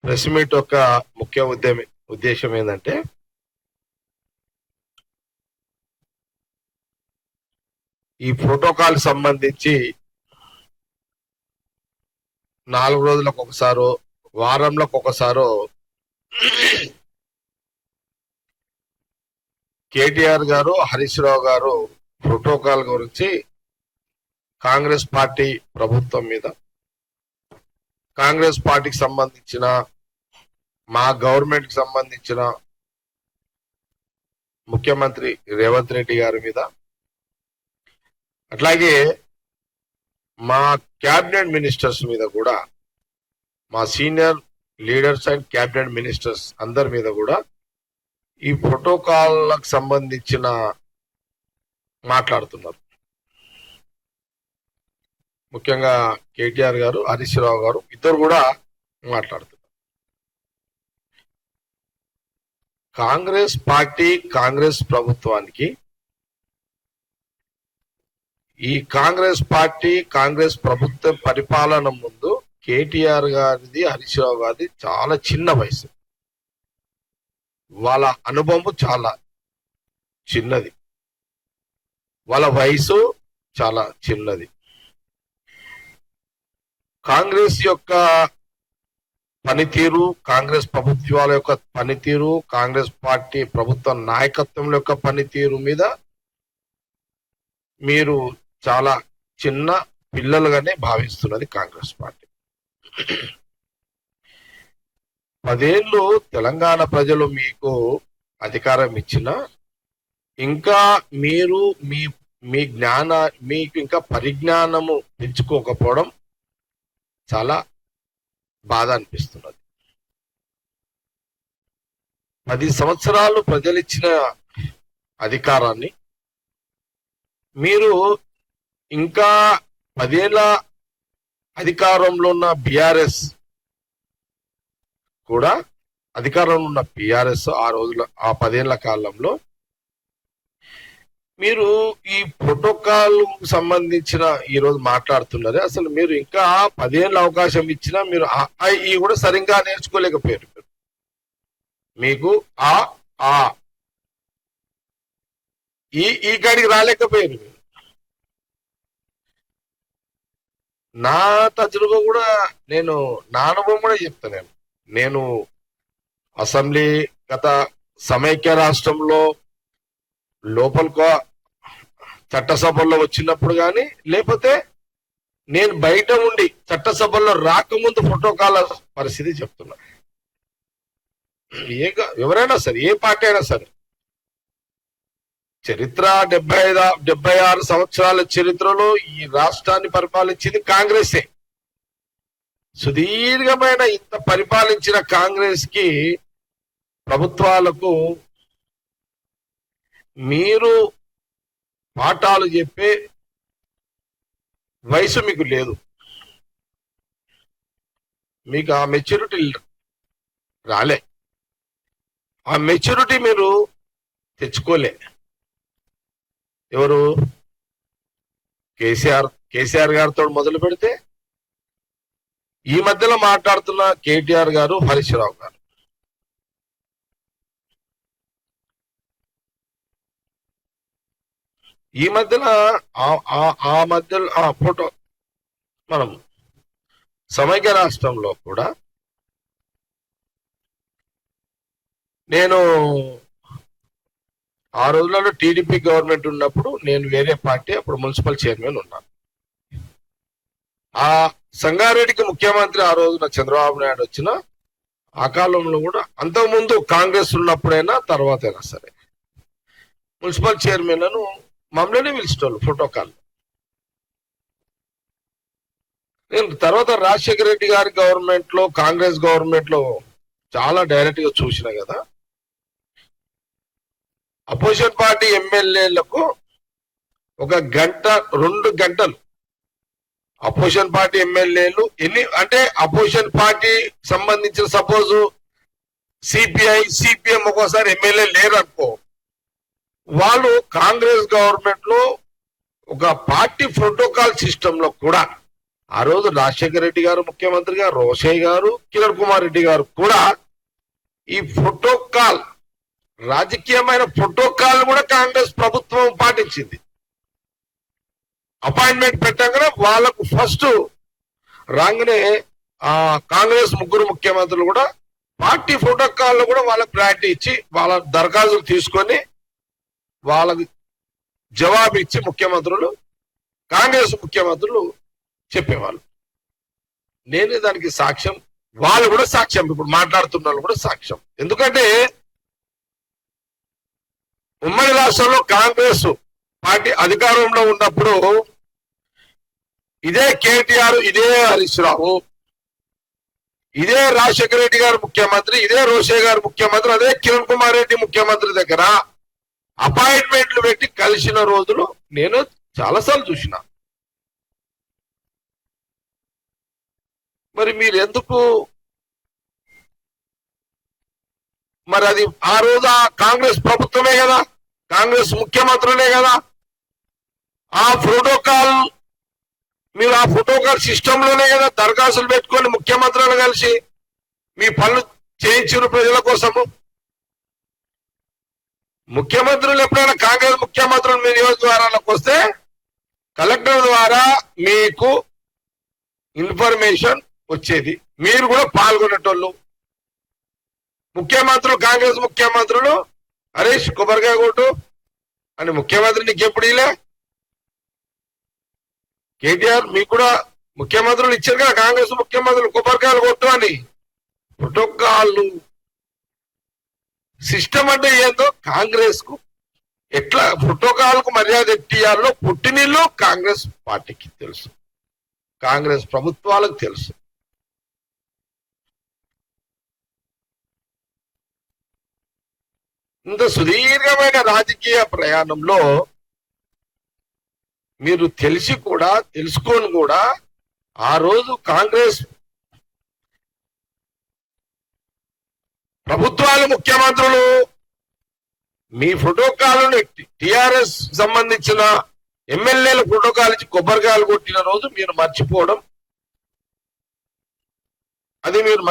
Press meet యొక్క ముఖ్య ఉద్దేశం ఏంటంటే, ఈ ప్రోటోకాల్ సంబంధించి 4 రోజులకు ఒకసారో వారంలోకి ఒకసారో కేటీఆర్ గారు, హరీష్ రావు గారు ప్రోటోకాల్ గురించి కాంగ్రెస్ పార్టీ ప్రభుత్వం మీద, కాంగ్రెస్ పార్టీకి సంబంధించిన మా గవర్నమెంట్ కి సంబంధించిన ముఖ్యమంత్రి రేవంత్ రెడ్డి గారి మీద, అట్లాగే మా క్యాబినెట్ మినిస్టర్స్ మీద కూడా, మా senior leaders and cabinet ministers అందరి మీద కూడా ఈ ప్రోటోకాల్లకు సంబంధించిన మాట్లాడుతున్నారు. ముఖ్యంగా కేటీఆర్ గారు, హరీష్ రావు గారు ఇద్దరు కూడా మాట్లాడుతున్నారు. కాంగ్రెస్ పార్టీ, కాంగ్రెస్ ప్రభుత్వానికి, ఈ కాంగ్రెస్ పార్టీ, కాంగ్రెస్ ప్రభుత్వ పరిపాలన ముందు కేటీఆర్ గారిది, హరీష్ రావు గారిది చాలా చిన్న వయసు. వాళ్ళ అనుభవం చాలా చిన్నది, వాళ్ళ వయసు చాలా చిన్నది. కాంగ్రెస్ యొక్క పనితీరు, కాంగ్రెస్ ప్రభుత్వాల యొక్క పనితీరు, కాంగ్రెస్ పార్టీ ప్రభుత్వ నాయకత్వం యొక్క పనితీరు మీద మీరు చాలా చిన్న పిల్లలుగానే భావిస్తున్నది కాంగ్రెస్ పార్టీ. 10 ఏళ్ళు తెలంగాణ ప్రజలు మీకు అధికారం ఇచ్చిన, ఇంకా మీరు మీ మీకు ఇంకా పరిజ్ఞానము పెంచుకోకపోవడం చాలా బాధ అనిపిస్తున్నది. 10 సంవత్సరాలు ప్రజలు ఇచ్చిన అధికారాన్ని మీరు ఇంకా 10 ఏళ్ళ అధికారంలో ఉన్న బీఆర్ఎస్ కూడా, అధికారంలో ఉన్న బీఆర్ఎస్ ఆ 10 ఏళ్ల కాలంలో మీరు ఈ ప్రోటోకాల్ సంబంధించిన ఈరోజు మాట్లాడుతున్నారే, అసలు మీరు ఇంకా 10 ఏళ్ళ అవకాశం ఇచ్చినా మీరు ఈ కూడా సరిగ్గా నేర్చుకోలేకపోయారు. మీకు ఈ కాడికి రాలేకపోయారు మీరు. నా తజుర్బా కూడా, నా అనుభవం కూడా చెప్తాను. నేను అసెంబ్లీ గత సమైక్య రాష్ట్రంలో లోపలికో చట్టసభల్లో వచ్చినప్పుడు కానీ, లేకపోతే నేను బయట ఉండి చట్టసభల్లో రాకముందు ప్రోటోకాల్ పరిస్థితి చెప్తున్నా. ఎవరైనా సరే, ఏ పార్టీ అయినా సరే, చరిత్ర 76 సంవత్సరాల చరిత్రలో ఈ రాష్ట్రాన్ని పరిపాలించింది కాంగ్రెసే. సుదీర్ఘమైన ఇంత పరిపాలించిన కాంగ్రెస్ కి, ప్రభుత్వాలకు మీరు పాఠాలు చెప్పే వయసు మీకు లేదు. మీకు ఆ మెచ్యూరిటీ రాలే, ఆ మెచ్యూరిటీ మీరు తెచ్చుకోలే. ఎవరు? కేసీఆర్ గారితో మొదలు పెడితే ఈ మధ్యలో మాట్లాడుతున్న కేటీఆర్ గారు, హరీష్ రావు గారు. ఈ మధ్యలో ఫోటో మనం సమైక్య రాష్ట్రంలో కూడా నేను ఆ రోజులలో టీడీపీ గవర్నమెంట్ ఉన్నప్పుడు నేను వేరే పార్టీ, అప్పుడు మున్సిపల్ చైర్మన్ ఉన్నాను. ఆ సంగారెడ్డికి ముఖ్యమంత్రి ఆ రోజున చంద్రబాబు నాయుడు వచ్చిన ఆ కాలంలో కూడా, అంతకుముందు కాంగ్రెస్ ఉన్నప్పుడైనా తర్వాత అయినా సరే, మున్సిపల్ చైర్మన్లను మమ్మల్ని పిలిచేటోళ్ళు ప్రోటోకాల్. నేను తర్వాత రాజశేఖర రెడ్డి గారి గవర్నమెంట్ లో, కాంగ్రెస్ గవర్నమెంట్ లో చాలా డైరెక్ట్ గా చూసిన కదా, అపోజిషన్ పార్టీ ఎమ్మెల్యేలకు 1 గంట 2 గంటలు, అపోజిషన్ పార్టీ ఎమ్మెల్యేలు అపోజిషన్ పార్టీ సంబంధించిన సపోజ్ సిపిఐ సిపిఎం ఒక్కోసారి ఎమ్మెల్యే లేరు అనుకో, వాళ్ళు కాంగ్రెస్ గవర్నమెంట్ లో ఒక పార్టీ ప్రోటోకాల్ సిస్టమ్ లో కూడా ఆ రోజు రాజశేఖర రెడ్డి గారు ముఖ్యమంత్రిగా, రోషయ్య గారు, కిరణ్ కుమార్ రెడ్డి గారు కూడా ఈ ప్రోటోకాల్, రాజకీయమైన ప్రోటోకాల్ కూడా కాంగ్రెస్ ప్రభుత్వం పాటించింది. అపాయింట్మెంట్ పెట్టగానే వాళ్ళకు ఫస్ట్ రాగానే కాంగ్రెస్ ముగ్గురు ముఖ్యమంత్రులు కూడా పార్టీ ప్రోటోకాల్ కూడా వాళ్ళకి ప్రయారిటీ ఇచ్చి వాళ్ళ దరఖాస్తులు తీసుకొని వాళ్ళకి జవాబు ఇచ్చి ముఖ్యమంత్రులు, కాంగ్రెస్ ముఖ్యమంత్రులు చెప్పేవాళ్ళు. నేనే దానికి సాక్ష్యం, వాళ్ళు కూడా సాక్ష్యం, ఇప్పుడు మాట్లాడుతున్న వాళ్ళు కూడా సాక్ష్యం. ఎందుకంటే ఉమ్మడి రాష్ట్రంలో కాంగ్రెస్ పార్టీ అధికారంలో ఉన్నప్పుడు ఇదే కేటీఆర్, ఇదే హరీష్ రావు, ఇదే రాజశేఖర రెడ్డి గారు ముఖ్యమంత్రి, ఇదే రోషయ్య గారు ముఖ్యమంత్రి, అదే కిరణ్ కుమార్ రెడ్డి ముఖ్యమంత్రి దగ్గర అపాయింట్మెంట్లు పెట్టి కలిసిన రోజులు నేను చాలాసార్లు చూసిన. మరి మీరు ఎందుకు మరి అది ఆ రోజు కాంగ్రెస్ ప్రభుత్వమే కదా, కాంగ్రెస్ ముఖ్యమంత్రులే కదా ఆ ప్రోటోకాల్, మీరు ఆ ప్రోటోకాల్ సిస్టమ్ లోనే కదా దరఖాస్తులు పెట్టుకొని ముఖ్యమంత్రులు కలిసి మీ పనులు చేయించిన ప్రజల కోసము. ముఖ్యమంత్రులు ఎప్పుడైనా కాంగ్రెస్ ముఖ్యమంత్రులు మీ నియోజకవర్గాలకు వస్తే కలెక్టర్ ద్వారా మీకు ఇన్ఫర్మేషన్ వచ్చేది, మీరు కూడా పాల్గొనేటోళ్ళు. ముఖ్యమంత్రులు, కాంగ్రెస్ ముఖ్యమంత్రులు హరీష్ కొబ్బరికాయ కొట్టు అని ముఖ్యమంత్రి నీకు ఎప్పుడు ఇలా, కేటీఆర్ మీకు కూడా ముఖ్యమంత్రులు ఇచ్చారు కదా కాంగ్రెస్ ముఖ్యమంత్రులు కొబ్బరికాయలు కొట్టు అని. ప్రోటోకాల్ సిస్టమ్ అంటే ఏందో కాంగ్రెస్ కు ఎట్లా ప్రోటోకాల్ కు మర్యాద ఎట్టియాలో పుట్టినిల్లు కాంగ్రెస్ పార్టీకి తెలుసు, కాంగ్రెస్ ప్రభుత్వాలకు తెలుసు. ఇంత సుదీర్ఘమైన రాజకీయ ప్రయాణంలో మీరు తెలిసి కూడా తెలుసుకొని కూడా ఆ రోజు కాంగ్రెస్ ప్రభుత్వాలు, ముఖ్యమంత్రులు మీ ప్రోటోకాల్ను టిఆర్ఎస్ సంబంధించిన ఎమ్మెల్యేల ప్రోటోకాల్ ఇచ్చి కొబ్బరికాయలు కొట్టిన రోజు మీరు మర్చిపోవడం, అది మీరు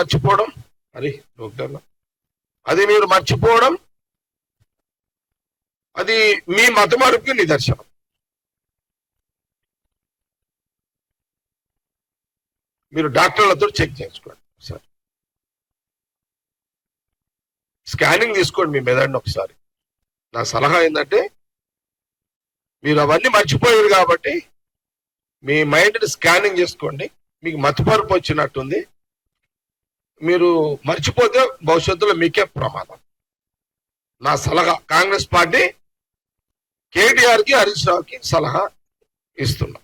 మర్చిపోవడం అది మీ మతమరుపుకి నిదర్శనం. మీరు డాక్టర్లతో చెక్ చేసుకోండి ఒకసారి, స్కానింగ్ తీసుకోండి మీ మెదడుని ఒకసారి. నా సలహా ఏంటంటే మీరు అవన్నీ మర్చిపోయారు కాబట్టి మీ మైండ్ని స్కానింగ్ చేసుకోండి. మీకు మతిమరుపు వచ్చినట్టుంది, మీరు మర్చిపోతే భవిష్యత్తులో మీకే ప్రమాదం. నా సలహా కాంగ్రెస్ పార్టీ కేటీఆర్కి, హరీష్ రావుకి సలహా ఇస్తున్నా.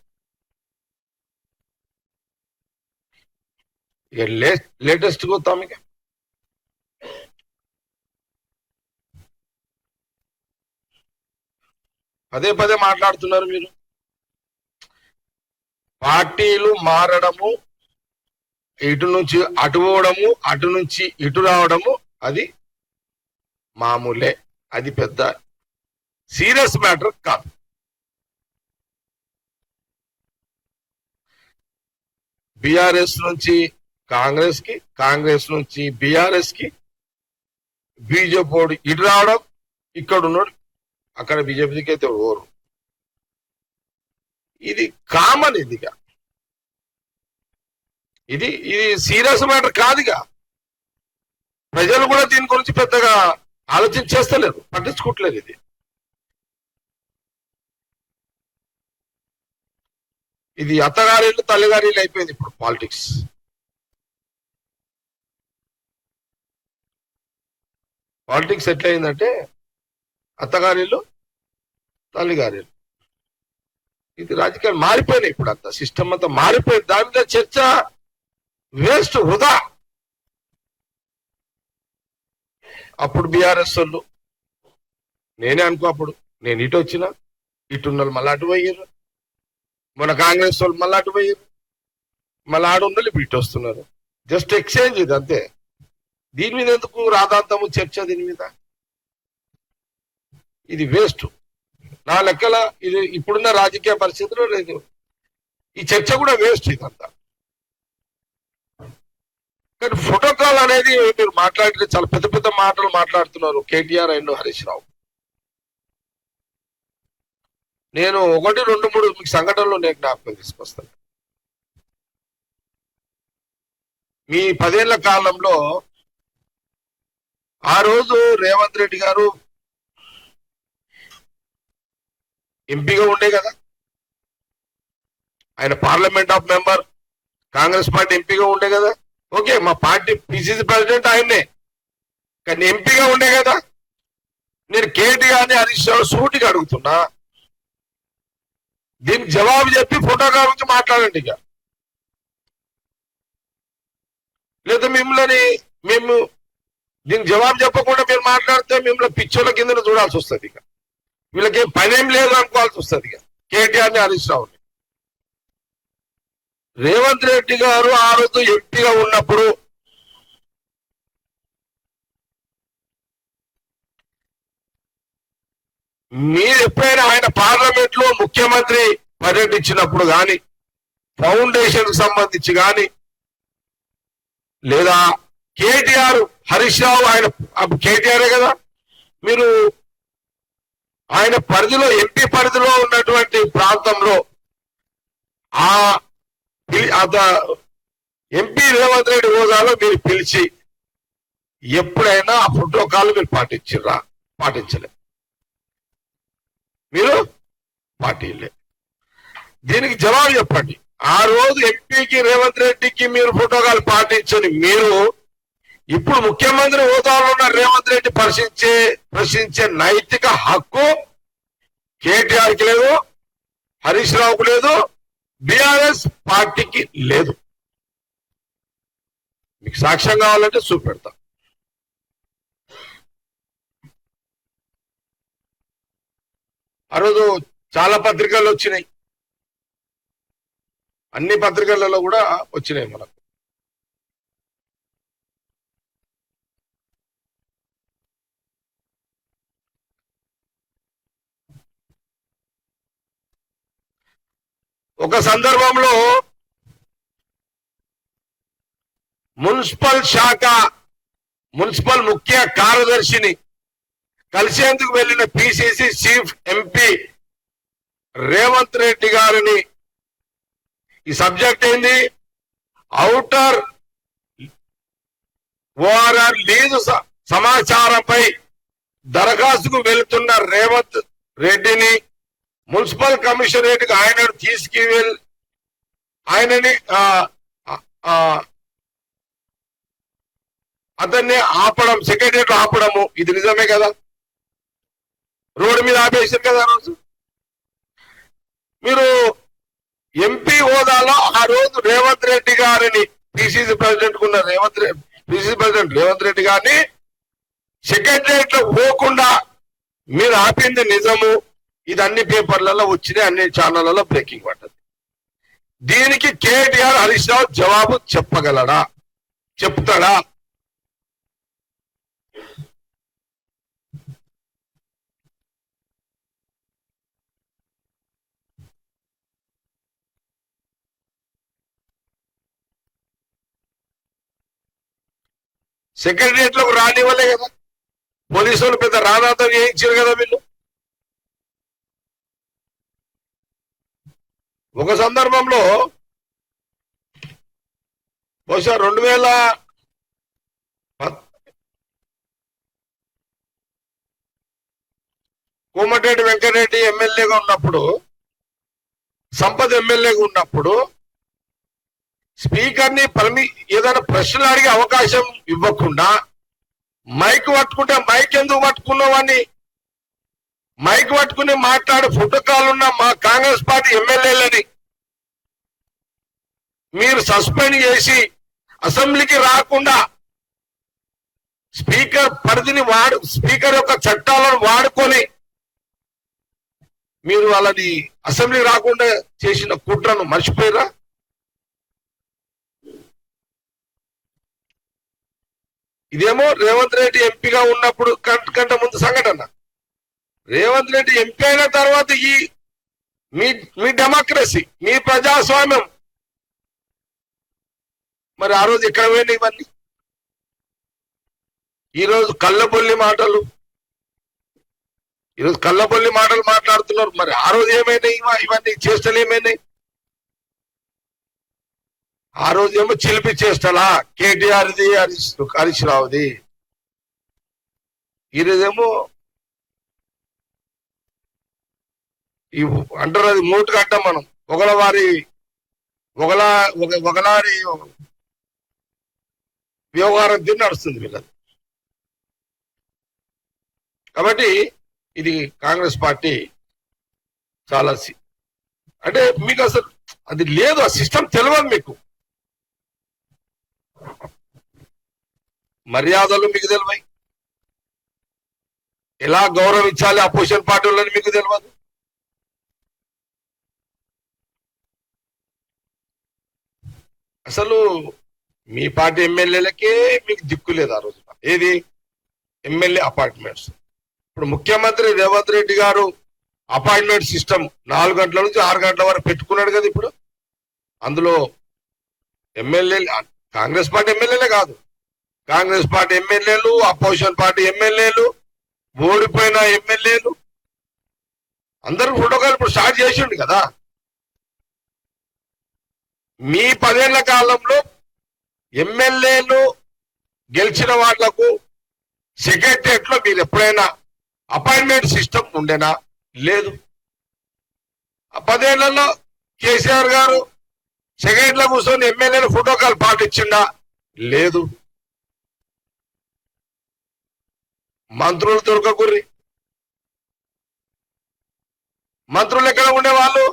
ఇక లేటెస్ట్ వద్దాం. ఇక పదే పదే మాట్లాడుతున్నారు మీరు. పార్టీలు మారడము, ఇటు నుంచి అటు పోవడము, అటు నుంచి ఇటు రావడము అది మామూలే, అది పెద్ద సీరియస్ మ్యాటర్ కాదు. బీఆర్ఎస్ నుంచి కాంగ్రెస్ కి, కాంగ్రెస్ నుంచి బీఆర్ఎస్ కి, బీజేపీ ఇటు రావడం, ఇక్కడ ఉన్నాడు అక్కడ బీజేపీకి అయితే ఓరు, ఇది కామన్. ఇది ఇది సీరియస్ మ్యాటర్ కాదుగా. ప్రజలు కూడా దీని గురించి పెద్దగా ఆలోచించేస్తలేరు, పట్టించుకోవట్లేదు. ఇది అత్తగారిల్లు తల్లిగారిల్లు అయిపోయింది ఇప్పుడు పాలిటిక్స్. పాలిటిక్స్ ఎట్లయిందంటే అత్తగారిల్లు తల్లిగారిల్లు, ఇది రాజకీయాలు మారిపోయినాయి. ఇప్పుడు అంత సిస్టమ్ అంతా మారిపోయింది. దాని మీద చర్చ వేస్ట్, వృధా. అప్పుడు బీఆర్ఎస్ వాళ్ళు, నేనే అనుకో, అప్పుడు నేను ఇటు వచ్చిన, ఇటున్న మళ్ళీ అటు పోయారు, మన కాంగ్రెస్ వాళ్ళు మళ్ళీ అటు పోయారు, మళ్ళీ ఆడు ఉన్నోళ్ళు ఇప్పుడు ఇటు వస్తున్నారు. జస్ట్ ఎక్స్చేంజ్ ఇది అంతే. దీని మీద ఎందుకు రాధాంతము చర్చ? దీని మీద ఇది వేస్ట్ నా లెక్కల. ఇది ఇప్పుడున్న రాజకీయ పరిస్థితుల్లో లేదు, ఈ చర్చ కూడా వేస్ట్ ఇదంతా. కానీ ప్రోటోకాల్ అనేది మీరు మాట్లాడితే చాలా పెద్ద పెద్ద మాటలు మాట్లాడుతున్నారు కేటీఆర్ అండ్ హరీష్ రావు. నేను 1, 2, 3 మీకు సంఘటనలు నేను జ్ఞాపకం తీసుకొస్తాను. మీ 10 ఏళ్ల కాలంలో ఆ రోజు రేవంత్ రెడ్డి గారు ఎంపీగా ఉండే కదా, ఆయన parliament of member, Congress party ఎంపీగా ఉండే కదా. ఓకే, మా పార్టీ పిసిసి ప్రెసిడెంట్ ఆయన్నే, కానీ ఎంపీగా ఉండే కదా. నేను కేటీఆర్ని హరీష్ రావు సూటిగా అడుగుతున్నా, దీనికి జవాబు చెప్పి ప్రోటోకాల్ గురించి మాట్లాడండి. ఇక లేదా మేము దీనికి జవాబు చెప్పకుండా మీరు మాట్లాడితే మిమ్మల్ని పిచ్చోళ్ళ కింద చూడాల్సి వస్తుంది. ఇక వీళ్ళకి పనేం లేదు అనుకోవాల్సి వస్తుంది. ఇక కేటీఆర్ని హరీష్ రావుని. రేవంత్ రెడ్డి గారు ఆ రోజు ఎంపీగా ఉన్నప్పుడు మీరు ఎప్పుడైనా ఆయన పార్లమెంట్ లో ముఖ్యమంత్రి పర్యటించినప్పుడు కానీ, ఫౌండేషన్ కు సంబంధించి కానీ, లేదా కేటీఆర్ హరీష్ రావు ఆయన కేటీఆరే కదా, మీరు ఆయన పరిధిలో ఎంపీ పరిధిలో ఉన్నటువంటి ప్రాంతంలో ఆ ఎంపీ రేవంత్ రెడ్డి హోదాలో మీరు పిలిచి ఎప్పుడైనా ఆ ప్రోటోకాల్ మీరు పాటించరా? పాటించలే. మీరు పార్టీలే. దీనికి జవాబు చెప్పండి. ఆ రోజు ఎంపీకి రేవంత్ రెడ్డికి మీరు ప్రోటోకాల్ పాటించని మీరు ఇప్పుడు ముఖ్యమంత్రి హోదాలో ఉన్న రేవంత్ రెడ్డి ప్రశ్నించే నైతిక హక్కు కేటీఆర్కి లేదు, హరీష్ రావుకు లేదు, బీఆర్ఎస్ పార్టీకి లేదు. మీకు సాక్ష్యం కావాలంటే చూపెడతా. ఆ రోజు చాలా పత్రికల్లో వచ్చినాయి, అన్ని పత్రికలలో కూడా వచ్చినాయి మనకు. ఒక సందర్భంలో మున్సిపల్ ముఖ్య కార్యదర్శిని కలిసేందుకు వెళ్లిన PCC chief MP Revanth Reddy గారిని, ఈ సబ్జెక్ట్ ఏంది, ఔటర్ ఓఆర్ఆర్ లీజు సమాచారంపై దరఖాస్తుకు వెళుతున్న రేవంత్ రెడ్డిని మున్సిపల్ కమిషనరేట్ కి ఆయనని అతన్ని ఆపడం, సెక్రటరియట్ ఆపడము, ఇది నిజమే కదా. రోడ్డు మీద ఆపేశారు కదా ఆ రోజు. మీరు ఎంపీ హోదాలో ఆ రోజు రేవంత్ రెడ్డి గారిని, పిసిసి ప్రెసిడెంట్ కున్న పిసిసి ప్రెసిడెంట్ రేవంత్ రెడ్డి గారిని సెక్రటరియట్ లో పోకుండా మీరు ఆపింది నిజము. ఇది అన్ని పేపర్లలో వచ్చినాయి, అన్ని ఛానళ్లలో బ్రేకింగ్ పడ్డది. దీనికి కేటీఆర్ హరీష్ రావు జవాబు చెప్పగలడా? చెప్తాడా? సెక్రటరియట్ లోకి రానివ్వలే కదా, పోలీసులు పెద్ద రానాథం చేయించారు కదా వీళ్ళు. ఒక సందర్భంలో బహుశా 2000 కోమటిరెడ్డి వెంకటరెడ్డి ఎమ్మెల్యేగా ఉన్నప్పుడు, సంపత్ ఎమ్మెల్యేగా ఉన్నప్పుడు స్పీకర్ని ఏదైనా ప్రశ్నలు అడిగే అవకాశం ఇవ్వకుండా మైక్ పట్టుకుంటే, మైక్ ఎందుకు పట్టుకున్నావని మైక్ పట్టుకుని మాట్లాడే ప్రోటోకాల్ ఉన్న మా కాంగ్రెస్ పార్టీ ఎమ్మెల్యేలని మీరు సస్పెండ్ చేసి అసెంబ్లీకి రాకుండా స్పీకర్ యొక్క చట్టాలను వాడుకొని మీరు వాళ్ళని అసెంబ్లీ రాకుండా చేసిన కుట్రను మర్చిపోయారా? ఇదేమో రేవంత్ రెడ్డి ఎంపీగా ఉన్నప్పుడు కంటే ముందు సంఘటన. రేవంత్ రెడ్డి ఎంపీ అయిన తర్వాత ఈ మీ మీ డెమోక్రసీ, మీ ప్రజాస్వామ్యం మరి ఆ రోజు ఎక్కడ పోయినాయి ఇవన్నీ? ఈరోజు కళ్ళబొల్లి మాటలు, ఈరోజు కళ్ళబొల్లి మాటలు మాట్లాడుతున్నారు. మరి ఆ రోజు ఏమైనాయి? ఇవన్నీ చేష్టలు ఏమైనాయి? ఆ రోజు ఏమో చిలిపి చేష్టలా, కేటీఆర్ది, హరీష్ రావుది. ఈరోజేమో అంటారు అది మూటు కట్టాం మనం, ఒకలారి వ్యవహారం తిని నడుస్తుంది వీళ్ళది. కాబట్టి ఇది కాంగ్రెస్ పార్టీ చాలా అంటే మీకు అసలు అది లేదు, ఆ సిస్టమ్ తెలియదు మీకు. మర్యాదలు మీకు తెలివై, ఎలా గౌరవించాలి అపోజిషన్ పార్టీలని మీకు తెలియదు. అసలు మీ పార్టీ ఎమ్మెల్యేలకే మీకు దిక్కు లేదు ఆ రోజున. ఏది? MLA appointments. ఇప్పుడు ముఖ్యమంత్రి రేవంత్ రెడ్డి గారు అపాయింట్మెంట్ సిస్టమ్ 4 గంటల నుంచి 6 గంటల వరకు పెట్టుకున్నాడు కదా. ఇప్పుడు అందులో ఎమ్మెల్యేలు, కాంగ్రెస్ పార్టీ ఎమ్మెల్యేలే కాదు, కాంగ్రెస్ పార్టీ ఎమ్మెల్యేలు, అపోజిషన్ పార్టీ ఎమ్మెల్యేలు, ఓడిపోయిన ఎమ్మెల్యేలు అందరూ ప్రోటోకాల్ ఇప్పుడు స్టార్ట్ చేసిండు కదా. మీ 10 ఏళ్ల కాలంలో ఎమ్మెల్యేలు గెలిచిన వాళ్లకు సెక్రటరియట్ లో మీరు ఎప్పుడైనా అపాయింట్మెంట్ సిస్టమ్ ఉండేనా? లేదు. 10 ఏళ్లలో కేసీఆర్ గారు సెక్రటరీలో కూర్చొని ఎమ్మెల్యేలు ప్రోటోకాల్ పాటించిండా? లేదు. మంత్రులు దొరకకుర్రి. మంత్రులు ఎక్కడ ఉండేవాళ్ళు?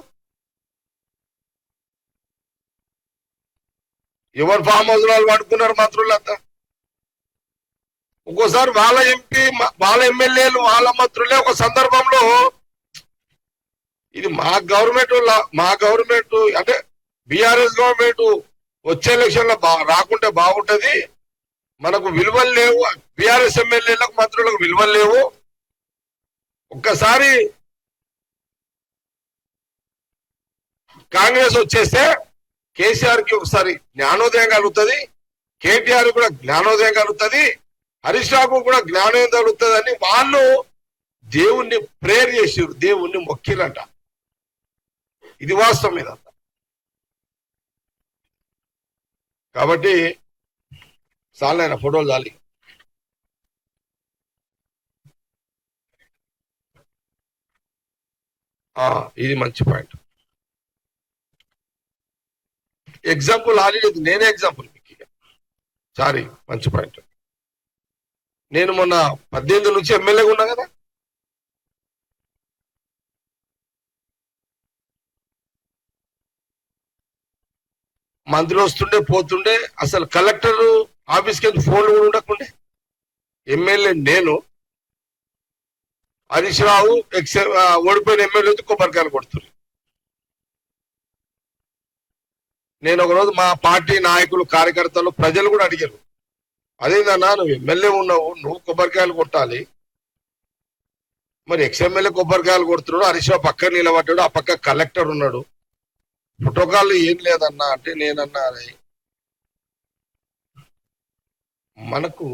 ఎవరు ఫామ్ హౌస్ వాళ్ళు పడుకున్నారు మంత్రులంతా. ఒక్కోసారి వాళ్ళ ఎంపీ, వాళ్ళ ఎమ్మెల్యేలు, వాళ్ళ మంత్రులే ఒక సందర్భంలో ఇది మా గవర్నమెంట్ అంటే బీఆర్ఎస్ గవర్నమెంట్ వచ్చే ఎలక్షన్ లో రాకుంటే బాగుంటది, మనకు విలువలు లేవు, బీఆర్ఎస్ ఎమ్మెల్యేలకు మంత్రులకు విలువలు లేవు. ఒక్కసారి కాంగ్రెస్ వచ్చేస్తే కేసీఆర్ కి ఒకసారి జ్ఞానోదయం కలుగుతుంది, కేటీఆర్ కూడా జ్ఞానోదయం కలుగుతుంది, హరీష్ రావుకు కూడా జ్ఞానోదయం కలుగుతుంది అని వాళ్ళు దేవుణ్ణి ప్రేయర్ చేసారు, దేవుణ్ణి మొక్కిరంట. ఇది వాస్తవం ఇదంతా. కాబట్టి చాలైన ఫోటోలు చాలి. ఇది మంచి పాయింట్. ఎగ్జాంపుల్ ఆలేదు, నేనే ఎగ్జాంపుల్ మీకు. సారీ, మంచి పాయింట్. నేను మొన్న 18 నుంచి ఎమ్మెల్యేగా ఉన్నా కదా. మంత్రులు వస్తుండే పోతుండే, అసలు కలెక్టర్ ఆఫీస్కి వెళ్ళి ఫోన్లు కూడా ఉండకుండే. ఎమ్మెల్యే నేను, హరీష్ రావు ఓడిపోయిన ఎమ్మెల్యే కొబ్బరికాయలు కొడుతుంది. నేను ఒకరోజు మా పార్టీ నాయకులు, కార్యకర్తలు, ప్రజలు కూడా అడిగారు, అదేందన్నా నువ్వు ఎమ్మెల్యే ఉన్నావు, నువ్వు కొబ్బరికాయలు కొట్టాలి, మరి ఎమ్మెల్యే కొబ్బరికాయలు కొడుతున్నాడు, హరీష్ రావు పక్కన నిలబడ్డాడు, ఆ పక్క కలెక్టర్ ఉన్నాడు, ప్రోటోకాల్ ఏం లేదన్నా అంటే నేనన్నా మనకు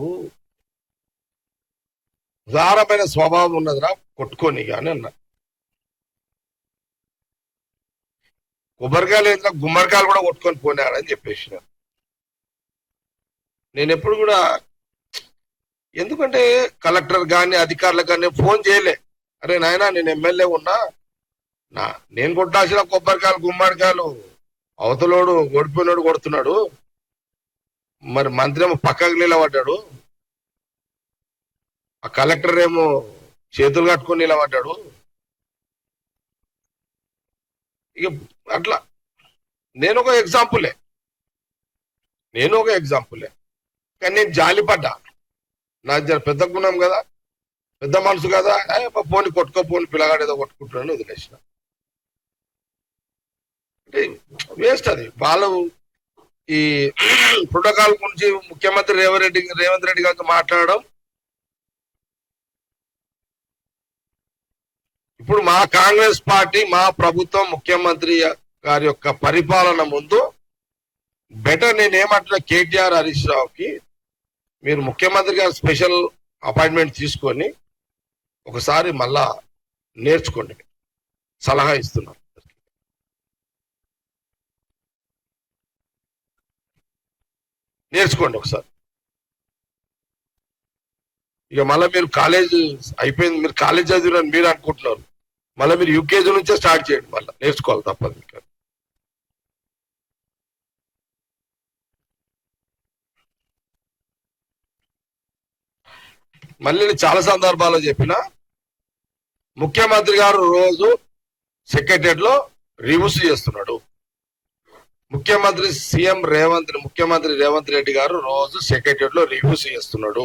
ఉదారమైన స్వభావం ఉన్నదిరా కొట్టుకొని కానీ అన్నా. కొబ్బరికాయలు ఏదైనా గుమ్మడికాయలు కూడా కొట్టుకొని పోయినారని చెప్పేసిన. నేను ఎప్పుడు కూడా, ఎందుకంటే కలెక్టర్ కానీ అధికారులకు కానీ ఫోన్ చేయలే, అరే నాయనా నేను ఎమ్మెల్యే ఉన్నా, నేను కొట్టాల్సిన కొబ్బరికాయలు గుమ్మడికాయలు అవతలోడు ఓడిపోయినోడు కొడుతున్నాడు, మరి మంత్రి ఏమో పక్కకు నిలబడ్డాడు, ఆ కలెక్టర్ ఏమో చేతులు కట్టుకొని నిలబడ్డాడు. ఇక అట్లా నేను ఒక ఎగ్జాంపులే కానీ నేను జాలిపడ్డా. నా పెద్ద గుణం కదా, పెద్ద మనసు కదా, పోని కొట్టుకోపోని పిల్లగాడు ఏదో కొట్టుకుంటున్నాను వదిలేసిన. అంటే వేస్ట్ అది. వాళ్ళు ఈ ప్రోటోకాల్ గురించి ముఖ్యమంత్రి రేవంత్ రెడ్డి గారితో మాట్లాడడం, ఇప్పుడు మా కాంగ్రెస్ పార్టీ, మా ప్రభుత్వం, ముఖ్యమంత్రి గారి యొక్క పరిపాలన ముందు బెటర్ నేనేమంటున్నా, కేటీఆర్ హరీష్ రావుకి మీరు ముఖ్యమంత్రి గారు స్పెషల్ అపాయింట్మెంట్ తీసుకొని ఒకసారి మళ్ళా నేర్చుకోండి, సలహా ఇస్తున్నారు. నేర్చుకోండి ఒకసారి. ఇక మళ్ళీ మీరు కాలేజ్ అయిపోయింది, మీరు కాలేజ్ చదివిరని మీరు అనుకుంటున్నారు, మళ్ళీ మీరు యూకేజీ నుంచే స్టార్ట్ చేయండి, మళ్ళీ నేర్చుకోవాలి తప్పదు. మీకు మళ్ళీ నేను చాలా సందర్భాల్లో చెప్పిన, ముఖ్యమంత్రి గారు రోజు సెక్రటరియట్ లో రివ్యూస్ చేస్తున్నాడు. ముఖ్యమంత్రి రేవంత్ రెడ్డి గారు రోజు సెక్రటరియట్ లో రివ్యూస్ చేస్తున్నాడు.